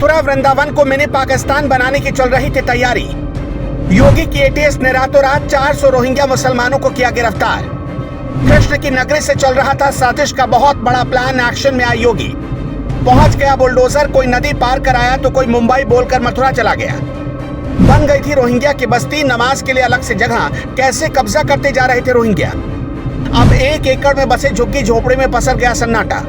मथुरा वृंदावन को मिनी पाकिस्तान बनाने की चल रही थी तैयारी। योगी की एटीएस ने रातों रात 400 रोहिंग्या मुसलमानों को किया गिरफ्तार। कृष्ण की नगरी से चल रहा था साजिश का बहुत बड़ा प्लान। एक्शन में आया योगी। पहुंच गया बुलडोजर। कोई नदी पार कर आया तो कोई मुंबई बोलकर मथुरा चला गया। बन गई थी रोहिंग्या की बस्ती। नमाज के लिए अलग से जगह। कैसे कब्जा करते जा रहे थे रोहिंग्या। अब 1 एकड़ में बसे झुग्गी झोपड़ी में पसर गया सन्नाटा।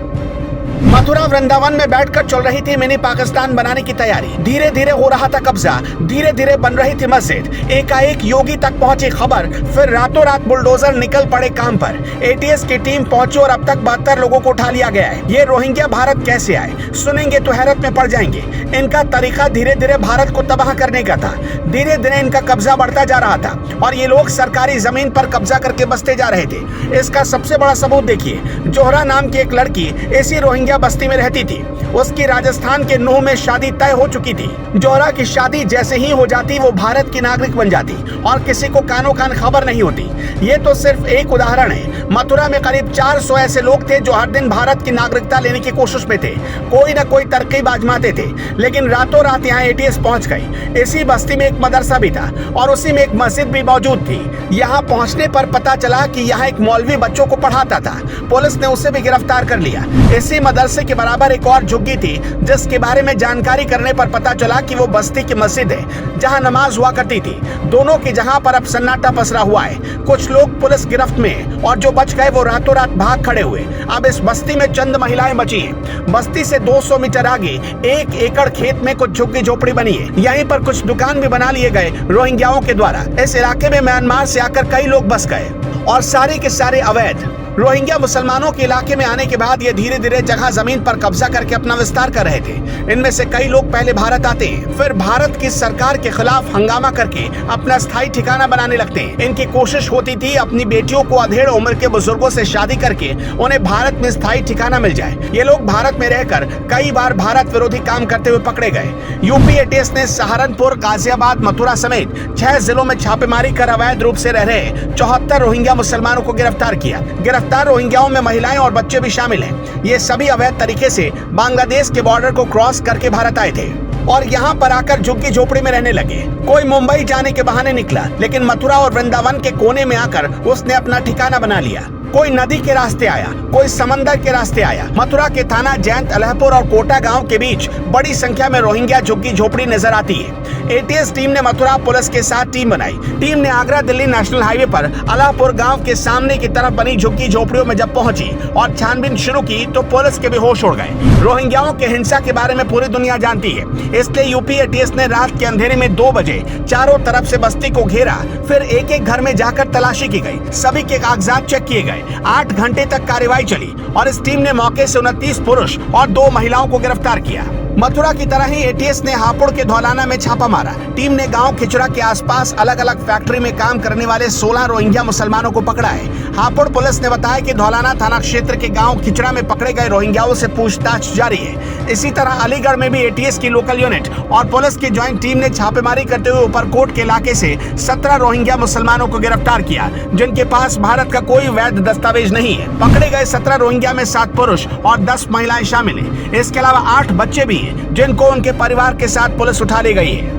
मथुरा वृंदावन में बैठकर चल रही थी मिनी पाकिस्तान बनाने की तैयारी। धीरे धीरे हो रहा था कब्जा। धीरे धीरे बन रही थी मस्जिद। एकाएक योगी तक पहुंची खबर। फिर रातों रात बुलडोजर निकल पड़े काम पर। एटीएस की टीम पहुंची और अब तक 72 लोगों को उठा लिया गया है। ये रोहिंग्या भारत कैसे आए, सुनेंगे तो हैरत में पड़ जाएंगे। इनका तरीका धीरे धीरे भारत को तबाह करने का था। धीरे धीरे इनका कब्जा बढ़ता जा रहा था और ये लोग सरकारी जमीन पर कब्जा करके बसते जा रहे थे। इसका सबसे बड़ा सबूत देखिए। जोहरा नाम की एक लड़की इसी रोहिंग्या बस्ती में रहती थी। उसकी राजस्थान के नूह में शादी तय हो चुकी थी। जोहरा की शादी जैसे ही हो जाती वो भारत की नागरिक बन जाती और किसी को कानो कान खबर नहीं होती। ये तो सिर्फ एक उदाहरण है। मथुरा में करीब 400 ऐसे लोग थे जो हर दिन भारत की नागरिकता लेने की कोशिश में थे। कोई न कोई तरकीब आजमाते थे, लेकिन रातों रात यहाँ एटीएस पहुंच गई। इसी बस्ती में एक मदरसा भी था और उसी में एक मस्जिद भी मौजूद थी। यहाँ पहुंचने पर पता चला कि यहाँ एक मौलवी बच्चों को पढ़ाता था। पुलिस ने उसे भी गिरफ्तार कर लिया। इसी मदरसे के बराबर एक और झुग्गी थी जिसके बारे में जानकारी करने पर पता चला कि वो बस्ती की मस्जिद है जहां नमाज हुआ करती थी। दोनों की जगह पर अब सन्नाटा पसरा हुआ है। कुछ लोग पुलिस गिरफ्त में और जो बच गए वो रातों रात भाग खड़े हुए। अब इस बस्ती में चंद महिलाएं बची हैं। बस्ती से 200 मीटर आगे 1 एकड़ खेत में कुछ झुग्गी झोपड़ी बनी है। यहीं पर कुछ दुकान भी बना लिए गए रोहिंग्याओं के द्वारा। इस इलाके में म्यांमार से आकर कई लोग बस गए और सारे के सारे अवैध। रोहिंग्या मुसलमानों के इलाके में आने के बाद ये धीरे धीरे जगह जमीन पर कब्जा करके अपना विस्तार कर रहे थे। इनमें से कई लोग पहले भारत आते हैं, फिर भारत की सरकार के खिलाफ हंगामा करके अपना स्थायी ठिकाना बनाने लगते हैं। इनकी कोशिश होती थी अपनी बेटियों को अधेड़ उम्र के बुजुर्गों से शादी करके उन्हें भारत में स्थायी ठिकाना मिल जाए। ये लोग भारत में रहकर कई बार भारत विरोधी काम करते हुए पकड़े गए। यूपी एटीएस ने सहारनपुर, गाजियाबाद, मथुरा समेत 6 जिलों में छापेमारी कर अवैध रूप से रह रहे 74 रोहिंग्या मुसलमानों को गिरफ्तार किया। गिरफ्तार रोहिंग्याओं में महिलाएं और बच्चे भी शामिल हैं। ये सभी अवैध तरीके से बांग्लादेश के बॉर्डर को क्रॉस करके भारत आए थे और यहाँ पर आकर झुग्गी झोपड़ी में रहने लगे। कोई मुंबई जाने के बहाने निकला, लेकिन मथुरा और वृंदावन के कोने में आकर उसने अपना ठिकाना बना लिया। कोई नदी के रास्ते आया, कोई समंदर के रास्ते आया। मथुरा के थाना जैंत, अलहपुर और कोटा गांव के बीच बड़ी संख्या में रोहिंग्या झुग्गी झोपड़ी नजर आती है। एटीएस टीम ने मथुरा पुलिस के साथ टीम बनाई। टीम ने आगरा दिल्ली नेशनल हाईवे पर अलहपुर गांव के सामने की तरफ बनी झुग्गी झोपड़ियों में जब पहुंची और छानबीन शुरू की तो पुलिस के भी होश उड़ गए। रोहिंग्याओं के हिंसा के बारे में पूरी दुनिया जानती है, इसलिए यूपी एटीएस ने रात के अंधेरे में 2 बजे चारों तरफ से बस्ती को घेरा। फिर एक एक घर में जाकर तलाशी की गई। सभी के कागजात चेक किए गए। 8 घंटे तक कार्रवाई चली और इस टीम ने मौके से 29 पुरुष और 2 महिलाओं को गिरफ्तार किया। मथुरा की तरह ही एटीएस ने हापुड़ के धौलाना में छापा मारा। टीम ने गांव खिचड़ा के आसपास अलग अलग फैक्ट्री में काम करने वाले 16 रोहिंग्या मुसलमानों को पकड़ा है। हापुड़ पुलिस ने बताया कि धौलाना थाना क्षेत्र के गांव खिचड़ा में पकड़े गए रोहिंग्याओं से पूछताछ जारी है। इसी तरह अलीगढ़ में भी एटीएस की लोकल यूनिट और पुलिस की ज्वाइंट टीम ने छापेमारी करते हुए ऊपरकोट के इलाके से 17 रोहिंग्या मुसलमानों को गिरफ्तार किया, जिनके पास भारत का कोई वैध दस्तावेज नहीं है। पकड़े गए 17 रोहिंग्या में 7 पुरुष और 10 महिलाएं शामिल हैं। इसके अलावा 8 बच्चे भी हैं, जिनको उनके परिवार के साथ पुलिस उठा ले गई है।